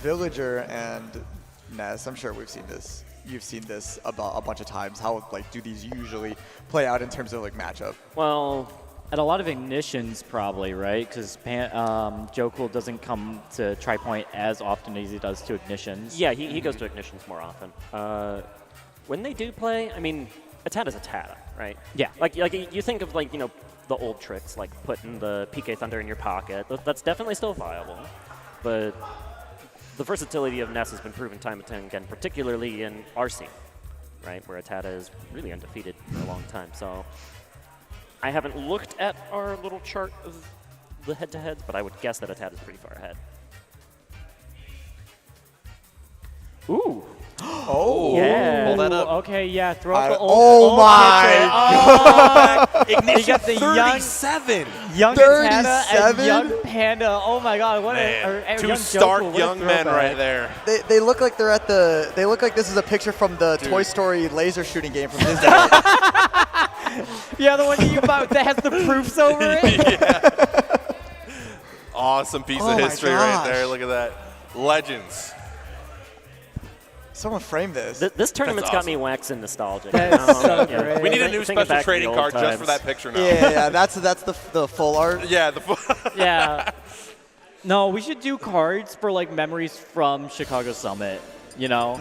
Villager and Ness, I'm sure we've seen this. You've seen this about a bunch of times. How like do these usually play out in terms of like matchup? Well, at a lot of ignitions probably, right? Because JoeCool doesn't come to Tri-Point as often as he does to ignitions. Yeah, he goes to ignitions more often. When they do play, I mean, ATATA's ATATA, right? Yeah. Like you think of like, you know, the old tricks, like putting the PK Thunder in your pocket. That's definitely still viable. But the versatility of Ness has been proven time and time again, particularly in our scene, right? Where ATATA is really undefeated for a long time. So I haven't looked at our little chart of the head-to-heads, but I would guess that ATATA is pretty far ahead. Ooh. Oh. Yeah. Pull that up. Okay, yeah. Throw up the old. Oh old my! picture. Ignition You got the 37. Young ATATA and 37? young Panda. Oh my God! What Man, a two young stark JoeCool, what a young men throwback. right there. They look like they're at the. They look like this is a picture from the Toy Story laser shooting game from Disney. Yeah, the one that you bought that has the proofs over it. Yeah. Awesome piece Oh of my history right gosh. there. Look at that. Legends. Someone frame this. This tournament's got awesome. me waxing nostalgic. That's so great. We need a Think- new thinking special back to the trading old card just for times. that picture now. yeah, that's the full art. Yeah, Yeah. No, we should do cards for like memories from Chicago Summit. You know,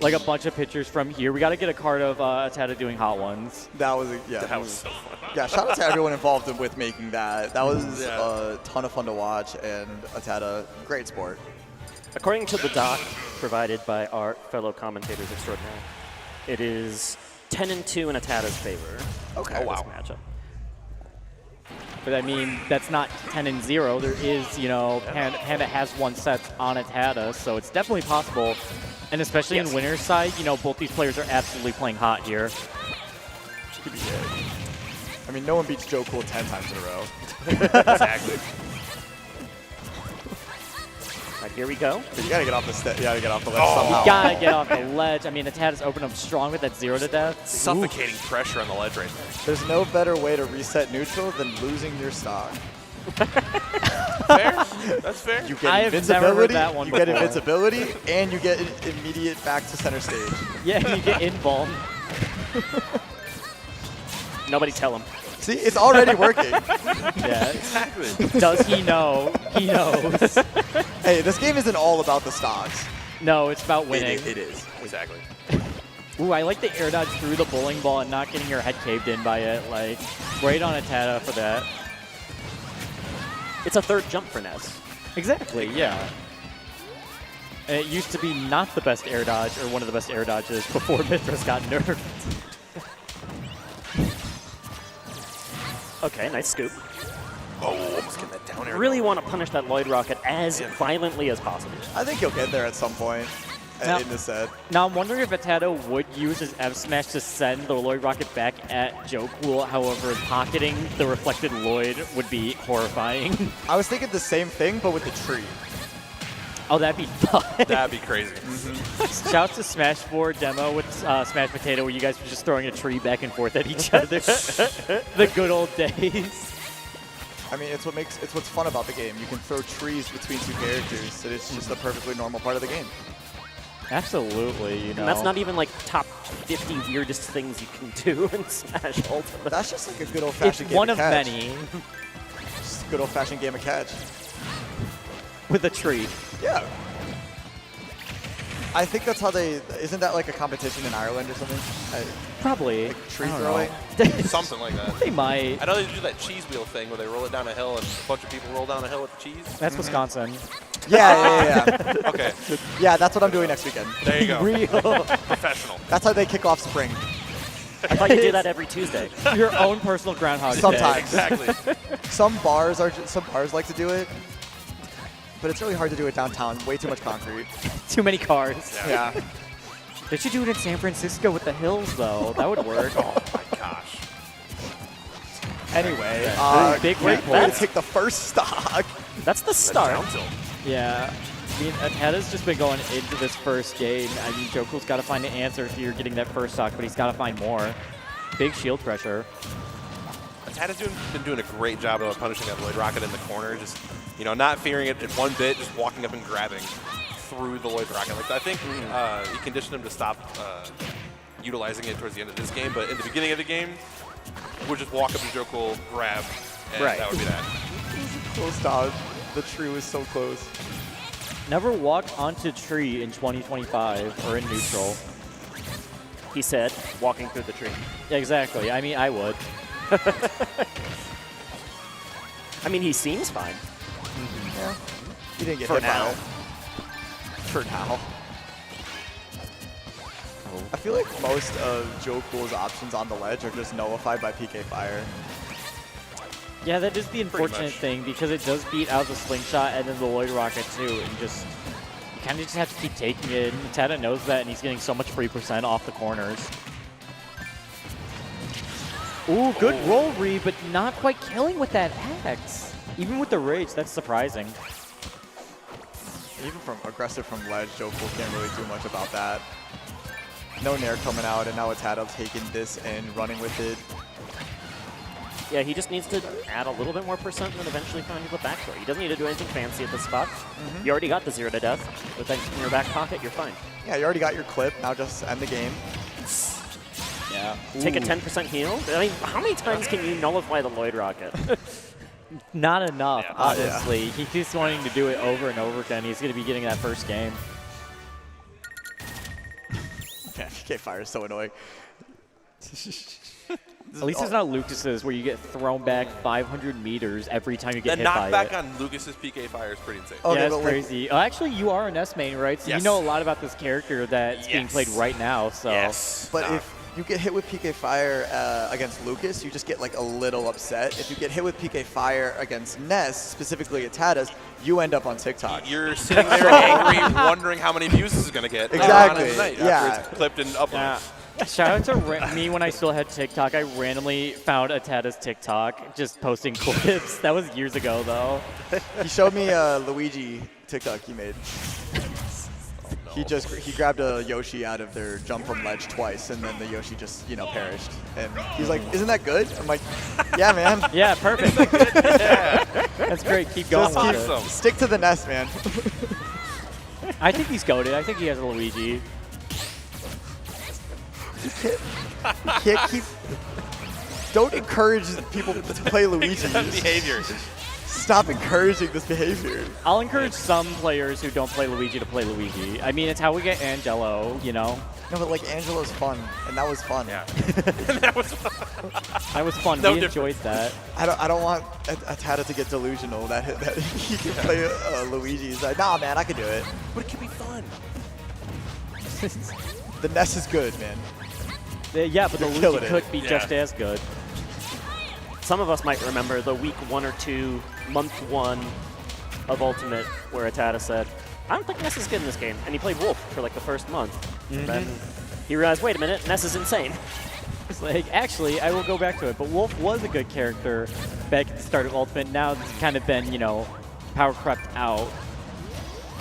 like a bunch of pictures from here. We got to get a card of ATATA doing hot ones. That was that was so fun. Yeah, shout out to everyone involved with making that. That was Yeah. a ton of fun to watch, and ATATA, great sport. According to the doc provided by our fellow commentators extraordinaire, it is 10-2 in ATATA's favor. Okay. Oh, wow. This matchup. But I mean, that's not 10-0. There is, you know, Panda has one set on ATATA, so it's definitely possible. And especially in winner's side, you know, both these players are absolutely playing hot here. Could be good. I mean, no one beats JoeCool 10 times in a row. Exactly. All right, here we go. You gotta get off the you gotta get off the ledge Oh. somehow. Gotta get off the ledge. I mean, ATATA's opened up strong with that 0 to death. Suffocating pressure on the ledge right there. There's no better way to reset neutral than losing your stock. Fair? That's fair. You get I have never heard invincibility, that one you get before. invincibility, and you get immediate back to center stage. Yeah, you get involved. Nobody tell him. See, it's already working. Yeah. Exactly. Does he know? He knows. Hey, this game isn't all about the stocks. No, it's about winning. It is. Exactly. Ooh, I like the air dodge through the bowling ball and not getting your head caved in by it. Like, great on ATATA for that. It's a third jump for Ness. Exactly, yeah. And it used to be not the best air dodge, or one of the best air dodges, before Mithras got nerfed. Okay, nice scoop. Oh, almost getting that down air. Really want to punish that Lloyd Rocket as violently as possible. I think he'll get there at some point Now- in the set. Now, I'm wondering if ATATA would use his F smash to send the Lloyd Rocket back at JoeCool. However, pocketing the reflected Lloyd would be horrifying. I was thinking the same thing, but with the tree. Oh, that'd be fun. That'd be crazy. Shout out to Smash 4 demo with Smash Potato, where you guys were just throwing a tree back and forth at each other. The good old days. I mean, it's what's fun about the game. You can throw trees between two characters, and it's just a perfectly normal part of the game. Absolutely, you know. And that's not even like top 50 weirdest things you can do in Smash Ultimate. That's just like a good It's old-fashioned game one of of catch. many Just a good old-fashioned game of catch. with a tree. Yeah. I think that's how they. Isn't that like a competition in Ireland or something? Probably. Like tree I don't throwing? know. Something like that. They might. I know they do that cheese wheel thing where they roll it down a hill and a bunch of people roll down a hill with the cheese. That's Wisconsin. Yeah. Okay, Yeah, that's what I'm doing next weekend. there you go. Real. Professional. That's how they kick off spring. I thought you did that every Tuesday. Your own personal Groundhog Day. Sometimes. Exactly. Some bars like to do it, but it's really hard to do it downtown. Way too much concrete. Too many cars. Yeah. They should do it in San Francisco with the hills, though. That would work. Oh my gosh. Anyway, Big great red way to points. take the first stock. That's the start. Down tilt. Yeah. I mean, ATATA's just been going into this first game. I mean, JoeCool's got to find an answer here, getting that first stock, but he's got to find more. Big shield pressure. ATATA's been doing a great job of punishing that Lloyd Rocket in the corner. Just, not fearing it one bit, just walking up and grabbing. through the Lloyd Rocket. Like I think he conditioned him to stop utilizing it towards the end of this game, but in the beginning of the game, we'll just walk up to JoeCool, grab, and that would be that. Close down. The tree was so close. Never walk onto tree in 2025 or in neutral. He said, walking through the tree. Yeah, exactly. I mean, I would. I mean, he seems fine. Yeah. He didn't get For hit by now. it. For now. I feel like most of JoeCool's options on the ledge are just nullified by PK Fire. Yeah, that is the unfortunate thing because it does beat out the slingshot and then the Lloyd Rocket too, and just you kind of just have to keep taking it. And ATATA knows that, and he's getting so much free percent off the corners. Ooh, good roll read, but not quite killing with that X. Even with the rage, that's surprising. Even from aggressive from ledge, JoeCool can't really do much about that. No Nair coming out, and now ATATA taking this and running with it. Yeah, he just needs to add a little bit more percent and then eventually find the back throw. He doesn't need to do anything fancy at this spot. You already got the 0 to death. With that in your back pocket, you're fine. Yeah, you already got your clip. Now just end the game. Yeah. Take a 10% heal. I mean, how many times can you nullify the Lloyd Rocket? Not enough, Yeah. honestly. He keeps wanting to do it over and over again. He's going to be getting that first game. Man, PK Fire is so annoying. At least it's not Lucas's where you get thrown back 500 meters every time you The get hit by knockback it. on Lucas's PK Fire is pretty insane. Okay, Yeah, it's but like- crazy. Actually, you are a Ness main, right? So Yes. you know a lot about this character that's being played right now. So But if you get hit with PK Fire against Lucas, you just get like a little upset. If you get hit with PK Fire against Ness, specifically ATATA's, you end up on TikTok. You're sitting there angry, wondering how many views this is going to get. Exactly, later on in the night yeah. After it's clipped and uploaded. yeah. Shout out to me when I still had TikTok. I randomly found ATATA's TikTok, just posting clips. That was years ago, though. He showed me a Luigi TikTok he made. He grabbed a Yoshi out of their jump from ledge twice, and then the Yoshi just perished. And he's like, "Isn't that good?" I'm like, "Yeah, man. Yeah, perfect. That's great. Keep going Just with keep, it. stick to the nest, man." I think he's goated. I think he has a Luigi. You can't keep. Don't encourage people to play Luigi. Behavior. Stop encouraging this behavior. I'll encourage some players who don't play Luigi to play Luigi. I mean, it's how we get Angelo, you know? No, but like Angelo's fun, and that was fun. Yeah. That was fun. That was fun. No We different. enjoyed that. I don't want ATATA to get delusional that he can play Luigi. He's like, nah, man, I can do it. But it could be fun. The Ness is good, man. Yeah, but the You're Luigi killing it. could be Yeah. just as good. Some of us might remember the week 1 or 2, month 1 of Ultimate where ATATA said, I don't think Ness is good in this game. And he played Wolf for like the first month. Then he realized, wait a minute, Ness is insane. It's like, actually, I will go back to it. But Wolf was a good character back at the start of Ultimate. Now it's kind of been, power crept out.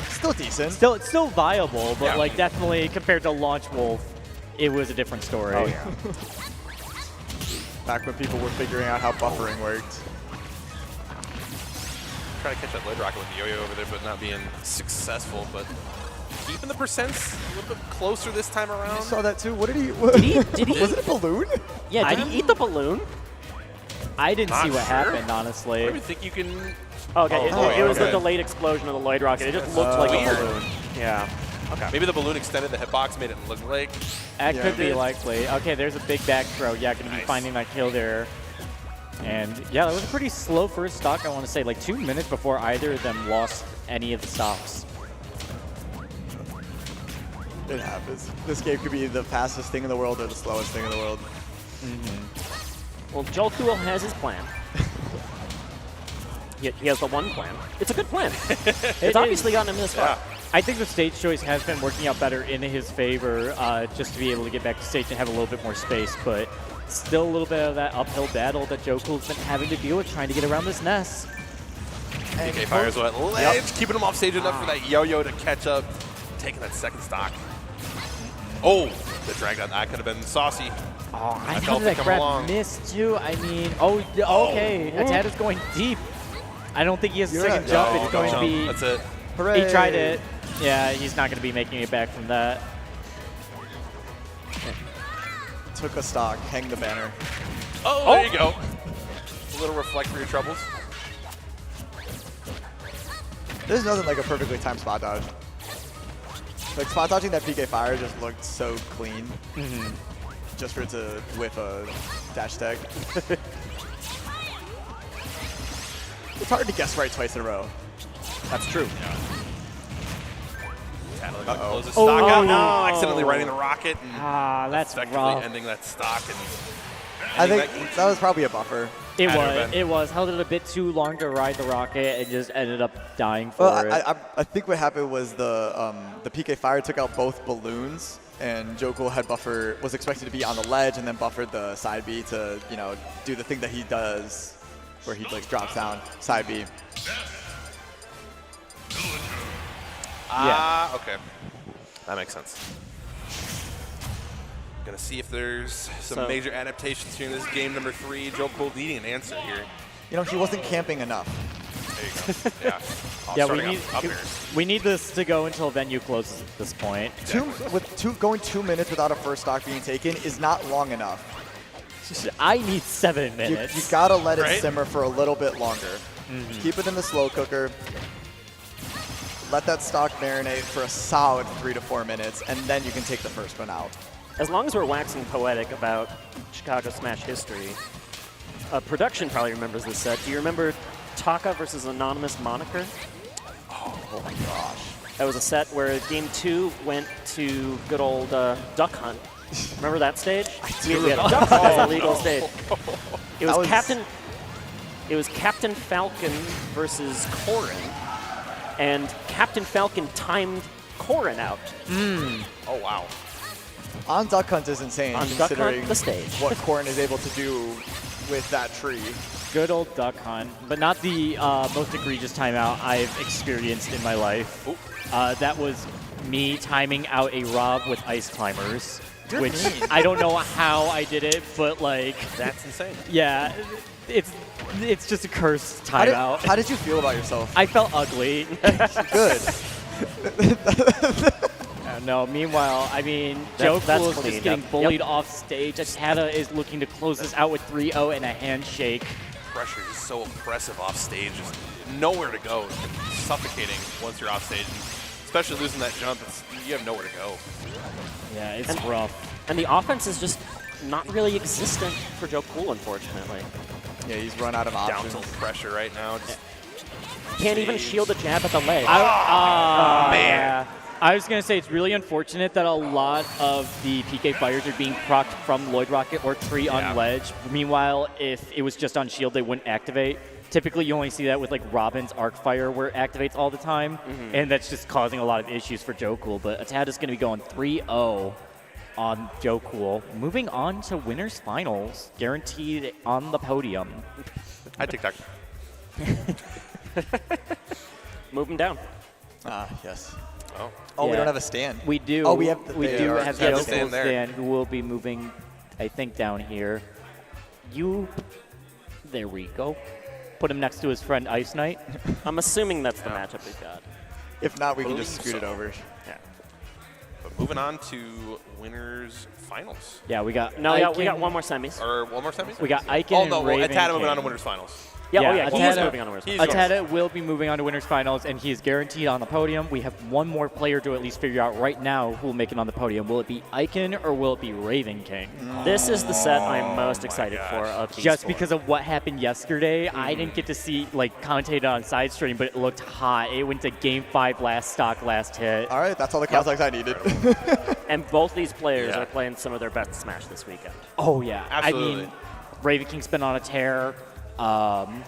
Still decent. It's still viable, but Yeah. like definitely compared to launch Wolf, it was a different story. Oh, yeah. Back when people were figuring out how buffering worked. Trying to catch that Lloyd Rocket with the yo-yo over there, but not being successful. But keeping the percents a little bit closer this time I around. saw that too. What did he? Did he- Was it a balloon? Yeah, did he eat the balloon? I didn't Not see what sure. happened, I honestly. don't even think you can. Okay, Oh, it was the okay. delayed explosion of the Lloyd Rocket. It just looked like Weird. a balloon. Yeah. Okay. Maybe the balloon extended the hitbox, made it look like. That Yeah. could be likely. Okay, there's a big back throw. Yeah, going to be Nice. finding that kill there. And yeah, that was a pretty slow first stock, I want to say. Like 2 minutes before either of them lost any of the stocks. It happens. This game could be the fastest thing in the world or the slowest thing in the world. Well, JoeCool has his plan. He has the one plan. It's a good plan. It's obviously gotten him this far. I think the stage choice has been working out better in his favor, just to be able to get back to stage and have a little bit more space, but still a little bit of that uphill battle that JoeCool's been having to deal with trying to get around this Ness. PK Fire's what? Ledge, keeping him off stage enough for that yo-yo to catch up, taking that second stock. Oh, the drag down. That could have been saucy. Oh, I I thought felt it that come grab along. missed too. I mean, okay. ATATA's going deep. I don't think he has a second jump. It's going to be. That's it. Hooray! He tried it. Yeah, he's not going to be making it back from that. Took a stock, hang the banner. Oh, there you go. A little reflect for your troubles. There's nothing like a perfectly timed spot dodge. Like spot dodging that PK Fire just looked so clean. Just for it to whiff a dash tag. It's hard to guess right twice in a row. That's true. Close the stock out. No, accidentally riding the rocket. And That's effectively rough. ending that stock. And I think that was probably a buffer. It Had to have was. been. It was. Held it a bit too long to ride the rocket and just ended up dying for Well, it. I think what happened was the PK Fire took out both balloons, and JoeCool was expected to be on the ledge and then buffered the side B to do the thing that he does, where he like drops down side B. Okay. That makes sense. Gonna see if there's some major adaptations here in this game number 3. JoeCool needing an answer here. He wasn't camping enough. There you go. Yeah. we need this to go until venue closes at this point. Going 2 minutes without a first stock being taken is not long enough. I need 7 minutes. You gotta let it simmer for a little bit longer. Keep it in the slow cooker. Let that stock marinate for a solid 3 to 4 minutes, and then you can take the first one out. As long as we're waxing poetic about Chicago Smash history, production probably remembers this set. Do you remember Taka versus Anonymous Moniker? Oh my gosh. That was a set where Game 2 went to good old Duck Hunt. Remember that stage? We had a Duck Hunt as a legal stage. It was Captain Falcon versus Corrin, and Captain Falcon timed Corrin out. Oh, wow. On Duck Hunt is insane, On Duck considering Hunt, the stage. what Corrin is able to do with that tree. Good old Duck Hunt, but not the most egregious timeout I've experienced in my life. That was me timing out a Rob with Ice Climbers, which I don't know how I did it, but like That's insane. yeah, it's just a cursed timeout. How did you feel about yourself? I felt ugly. Good. No, meanwhile, I mean, That's JoeCool is clean. just getting Yep. bullied off stage. ATATA is looking to close this out with 3-0 and a handshake. Pressure is so oppressive off stage. Just nowhere to go. It's suffocating once you're off stage. And especially losing that jump, you have nowhere to go. Yeah, it's rough. And the offense is just not really existent for JoeCool, unfortunately. Yeah, he's run out of Down options. tilt pressure right now. Just Can't even shield a jab at the leg. Man. I was going to say it's really unfortunate that a lot of the PK Fires are being procced from Lloyd Rocket or Tree on ledge. Meanwhile, if it was just on shield, they wouldn't activate. Typically, you only see that with like Robin's Arc Fire where it activates all the time, and that's just causing a lot of issues for JoeCool. But ATATA's going to be going 3-0 on JoeCool. Moving on to winners finals, guaranteed on the podium. I TikTok. Move him down. Yes. Oh. Oh, we Yeah. don't have a stand. We do. Oh, we have. We do have stand JoeCool there. Stan, who will be moving, I think, down here. There we go. Put him next to his friend Ice Knight. I'm assuming that's the matchup we've got. If not, we can just Believe scoot it so. over. Yeah. But moving on to winners finals. Yeah, we got. No, yeah, we Icon- got one more semis. Or one more semis? We got Icon Oh, and no. Raven ATATA moving on to King. winners finals. Yeah, Yeah, oh yeah, he is ATATA- moving on to winners. He's finals. ATATA will be moving on to winners finals, and he is guaranteed on the podium. We have one more player to at least figure out right now who will make it on the podium. Will it be Icon or will it be Raven King? This is the set I'm most excited for of these Just four. because of what happened yesterday, I didn't get to see commentated on side stream, but it looked hot. It went to Game 5 last stock, last hit. All right, that's all the context I needed. And both these players Yeah. are playing some of their best Smash this weekend. Oh yeah, Absolutely. I mean, Raven King's been on a tear.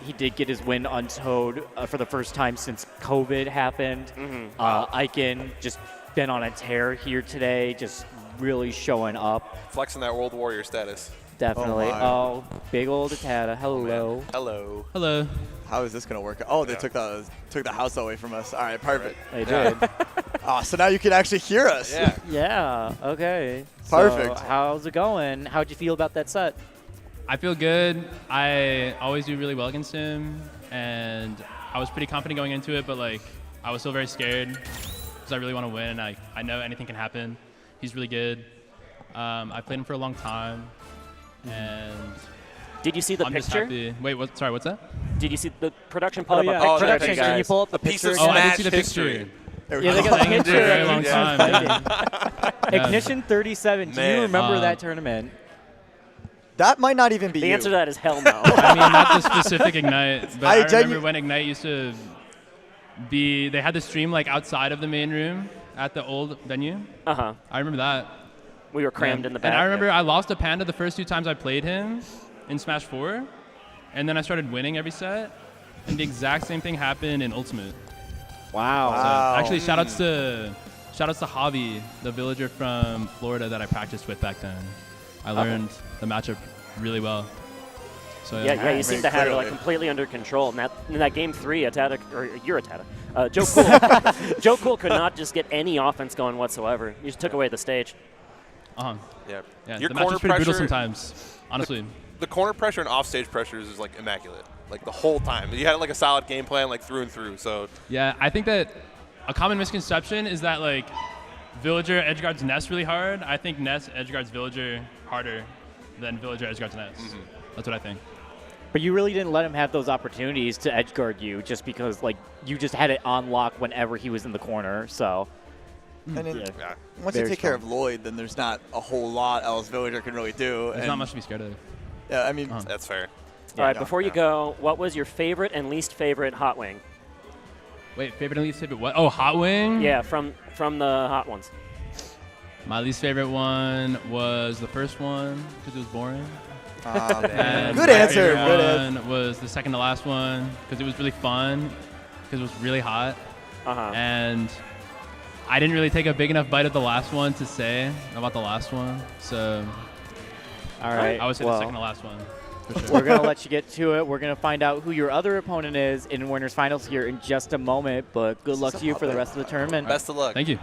He did get his win on Toad for the first time since COVID happened. Icon just been on a tear here today, just really showing up. Flexing that World Warrior status. Definitely. my. Oh, big old ATATA. Hello. Hello. Hello. How is this gonna work? Oh, they took the house away from us. All right, perfect. They did. Oh, so now you can actually hear us. Yeah. Yeah. Okay. Perfect. So how's it going? How'd you feel about that set? I feel good. I always do really well against him, and I was pretty confident going into it, but like I was still very scared. because I really want to win, and I know anything can happen. He's really good. I played him for a long time, and Did you see the I'm just picture? happy. Wait, what? Sorry, what's that? Did you see the production put up a yeah. picture? Production, guys. can you pull up the piece of picture? Oh, I did Smash see the history. picture. There we Yeah, they go. got the Playing picture. for a very long Yeah. time. Yeah. Ignition 37. Do you Man. remember that tournament? That might not even be The you. answer to that is hell no. I mean, not the specific Ignite, but I I remember genu- when Ignite used to be, they had the stream like outside of the main room at the old venue. Uh-huh. I remember that. We were crammed in the back. And I remember I lost a Panda the first 2 times I played him in Smash 4, and then I started winning every set, and the exact same thing happened in Ultimate. Wow. Wow. Actually, shoutouts to Javi, the villager from Florida that I practiced with back then. I learned the matchup really well. So Yeah, you seem to have it like clearly. completely under control. And in that game 3, ATATA, or you're ATATA, JoeCool, JoeCool could not just get any offense going whatsoever. You just took away the stage. Uh-huh. Yeah. Yeah, Your the match corner was pretty brutal pressure, sometimes, honestly. the corner pressure and offstage pressures is like immaculate, like the whole time. You had like a solid game plan, like through and through. So Yeah, I think that a common misconception is that like Villager edgeguards Ness really hard. I think Ness edgeguards Villager harder than Villager edgeguards Ness. That's what I think. But you really didn't let him have those opportunities to edge guard you just because like you just had it on lock whenever he was in the corner. So And then yeah. once you Very take care strong. of Lloyd, then there's not a whole lot else Villager can really do. There's and, not much to be scared of. Yeah, I mean, That's fair. All right, no, before you no. go, what was your favorite and least favorite hot wing? Wait, favorite and least favorite what? Oh, Hot Wing? Yeah, from the hot ones. My least favorite one was the first one because it was boring. aw, man. And Good my answer. favorite Good answer. one was the second to last one because it was really fun because it was really hot. Uh-huh. And I didn't really take a big enough bite of the last one to say about the last one. So all right. I would say well, the second to last one. For sure. we're gonna let you get to it. We're gonna find out who your other opponent is in winners finals here in just a moment. But good luck to you for the rest of the tournament. Best of luck. Thank you.